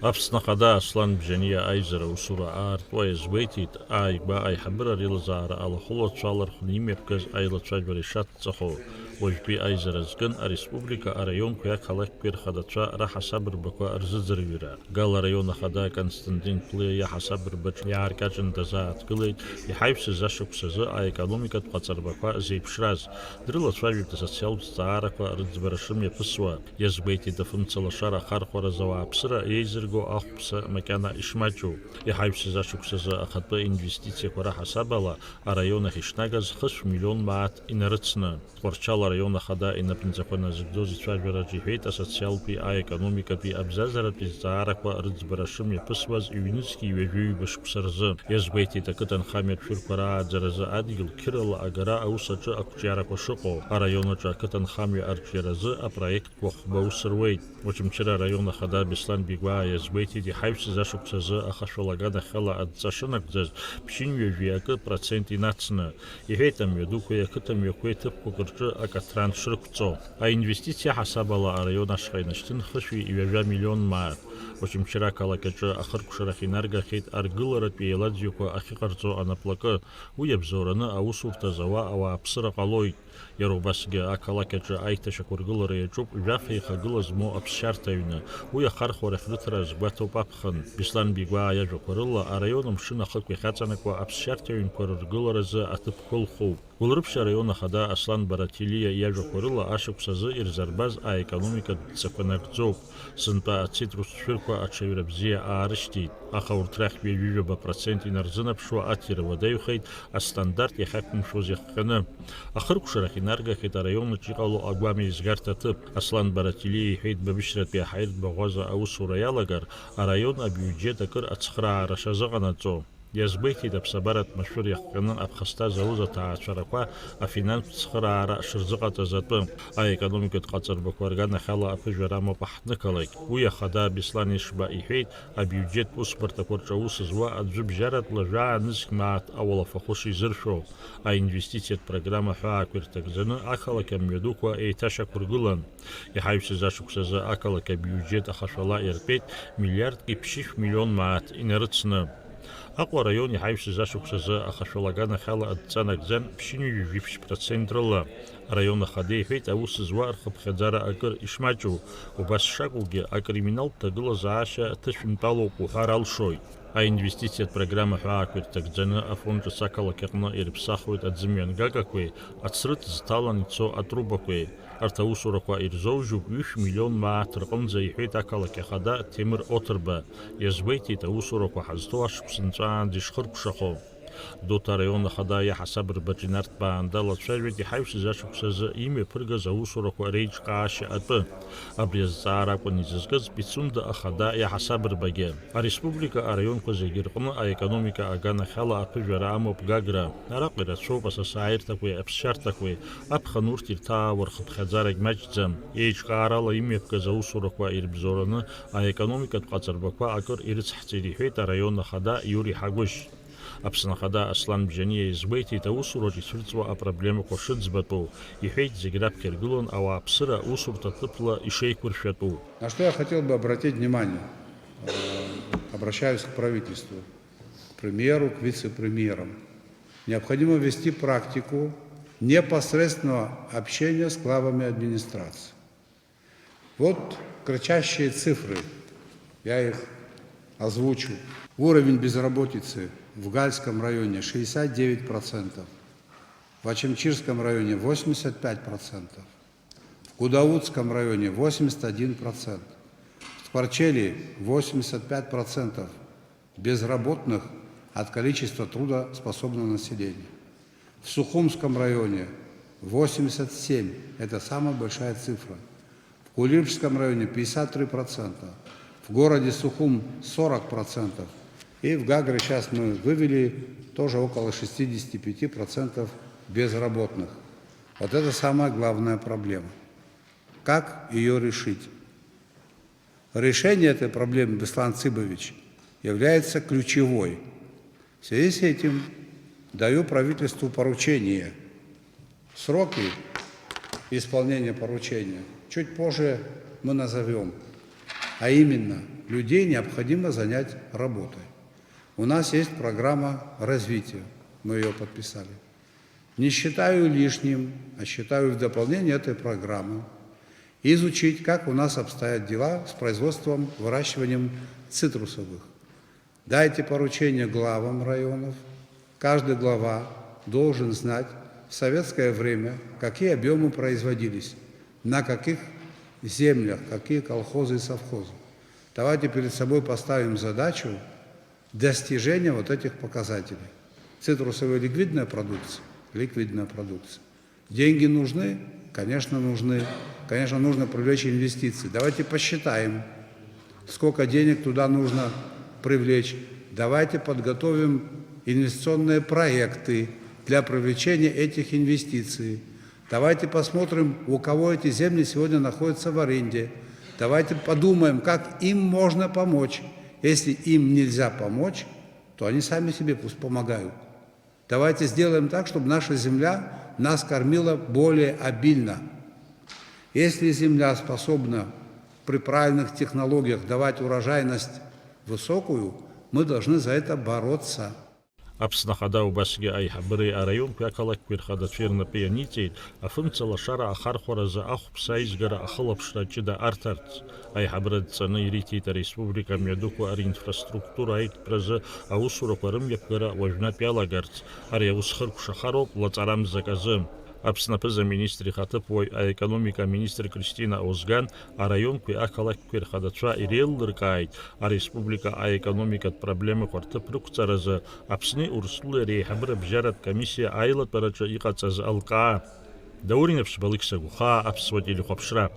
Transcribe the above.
أفسنقدا أصلا بجنية أيزر وسورة آرت ويزويتيت آي با أي حبر ريلزار على خلوة شالر خنيم يبكز أي لتشاجوري شات تخو وجبي أيزر زجن الريسبوبليكا أريون كيا خلق بير خدتشا راح صبر بكوا أرززر يورا قال ريون خدا كونستانتين بلي يا حسبر بچ يا أركاجن دزات قلي يحيب سزاشوك سزا أي экономика تقصر بكوا زي بشراز دريلا تشاجوري تسوسيال بستعاركوا أرزبرشم يبسوا يزويتي دفنцала شارع خارخورا زوا بسرا يزرغو أخبس مكانا إشماجو يحيب سزاشوك سزا أخطبا إنفستيция كورا حسابالا رайона Хишнагаз خش مليون مات إنرتسنا تورчала района хада инапнцакона згдози чважбераджи хейт асоциал пи а экономика пи абзазара пи заараква рыцбарашым япысваз юнитский вежүй башпсарзы язбейти такытан хамер фюркара дзаразы адгил кирала агара аусачы акчараква шыко а района чакытан хами арчаразы а проект кохбаусырвейт очимчера района хада беслан бигва язбейти ди хайвсы зашуксазы ахашолагада хала адцашынакзаз пшин вежуякы проценти нацна и хейтам ведуку якытам якуетып кукырчы акатран шрыкцо а инвестиция хасабала района шхайнаштын хышви и вежа миллион мар очимчера калакачы ахыр кушарахинарга хейт аргыларат пиеладзюку ахикарцо анаплакы уябзораны аусуфтазава ава апсыра қалой Ярубасге акалакачы айташа кургылары ячуп жафей хагылазмо апшартайна уя хархора фритраз батопапхан бислан бигва яжу курылла а районом шина хакви хацанаква апшартайн кургыларазы атып колху Улрыпша района хада аслан баратилия яжу курылла ашыксазы ирзарбаз а экономика цаканакцов сынпа ацитрус ширква ачеврабзия арыштит ахауртрах вежуба процент инарзынапшуа атирова даюхейт а стандарт яхакм шозяхкана ахыр кушарахинарга хета района чиқалу агвами изгартатып аслан баратилия хейт бабишрат бяхайт багаза аусура ялагар а район бюджета кыр ацхра рашазаганацо Язбейти дабсабарат машур яхканан абхаста зауза таачараква а финанс цхрара шырзыгата затпы а экономика тқацар бакваргана хала апыжарама пахныкалайк уя хада бислани шба ихейт а бюджет успарта корчаусыз ва аджуб жарат лажа ныск маат авала фахуши зыршо а инвестицият программа хааквертагзаны акала камедуква эйташа кургылан яхайвсы зашуксаза акалака бюджет ахашала ерпет миллиард и пших миллион маат инерыцны أقوى ريون يحيوش زاشوك سزا أخشولاغانا خالا أدتانك زن بشينيو يجيبش процентرلا ريون خدي فيت أوس زوار خب خزارة أكر إشماجو وبس شاكوغي أكريمينال تقل زعاشا تشفن طالوكو هارال شوي а инвестицият программа хааквертак дзена афонча сакала керна ирпсахует адзимян гагакве ацрыт зталаницо атрубакве артаусураква ирзовжу 1 миллион маатырqын заихет акала кехада темир отрба язбейти таусураква хазтоаш псынчан дишхырпшахо Дота района хада я хасабр бачинарт баандала чвежвети хайвси зашуксазы име пырга заусураква рейч кааши атпы абреззаараква низызгыз битсунда ахада я хасабр баге а республика а район козегирқны а экономика агана хала апыжара амоп гагра арақира чопаса саиртакве апшартакве апхануртир тавар хатхазарак маджзам эйч каарала име пка заусураква ирбзораны а экономика тқацарбаква акыр ирцхтири хейта района хада юри хагуш Абсанахада Аслан Бжания избейти таусуроти сюрцва а проблема кошит сбату и хейт зиграб киргулон а апсыра усурта тыпла и шейкуршату. На что я хотел бы обратить внимание, обращаюсь к правительству, к премьеру, к вице-премьерам. Необходимо ввести практику непосредственного общения с главами администрации. Вот кричащие цифры, я их озвучу. Уровень безработицы в Гальском районе 69%, в Ачимчирском районе 85%, в Кудаутском районе 81%, в Тпарчели 85% безработных от количества трудоспособного населения. В Сухумском районе 87%, это самая большая цифра. В Кулибском районе 53%, в городе Сухум 40%. И в Гагре сейчас мы вывели тоже около 65% безработных. Вот это самая главная проблема. Как ее решить? Решение этой проблемы, Беслан Цыбович, является ключевой. В связи с этим даю правительству поручение. Сроки исполнения поручения чуть позже мы назовем. А именно, людей необходимо занять работой. У нас есть программа развития, мы ее подписали. Не считаю лишним, а считаю в дополнение этой программы изучить, как у нас обстоят дела с производством, выращиванием цитрусовых. Дайте поручение главам районов. Каждый глава должен знать в советское время, какие объемы производились, на каких землях, какие колхозы и совхозы. Давайте перед собой поставим задачу достижения вот этих показателей. Цитрусовая ликвидная продукция. Ликвидная продукция. Деньги нужны? Конечно, нужны. Конечно, нужно привлечь инвестиции. Давайте посчитаем, сколько денег туда нужно привлечь. Давайте подготовим инвестиционные проекты для привлечения этих инвестиций. Давайте посмотрим, у кого эти земли сегодня находятся в аренде. Давайте подумаем, как им можно помочь. Если им нельзя помочь, то они сами себе пусть помогают. Давайте сделаем так, чтобы наша земля нас кормила более обильно. Если земля способна при правильных технологиях давать урожайность высокую, мы должны за это бороться. Апснахада убасги айхабри арайон квакалак квирхада фирна пианитит, афымцала шара ахархораза ахпсайзгара ахылапштачида артарц. Айхабрад цаны иритита республика медуку ар инфраструктура айт праза аусура парым япгара важна пялагарц. Ария усхырк шахароп лацарам заказым. Апснапыза министри хатыпой, а экономика министр Кристина Озган, а район кви акалак квирхадача ирел лыркайт, а республика а экономика проблемы квартыпрукцараза, апсны урсулы рейхабры бжарат комиссия айлат парача икацаз алка. Дауриневш балыксагуха апсват или хопшра.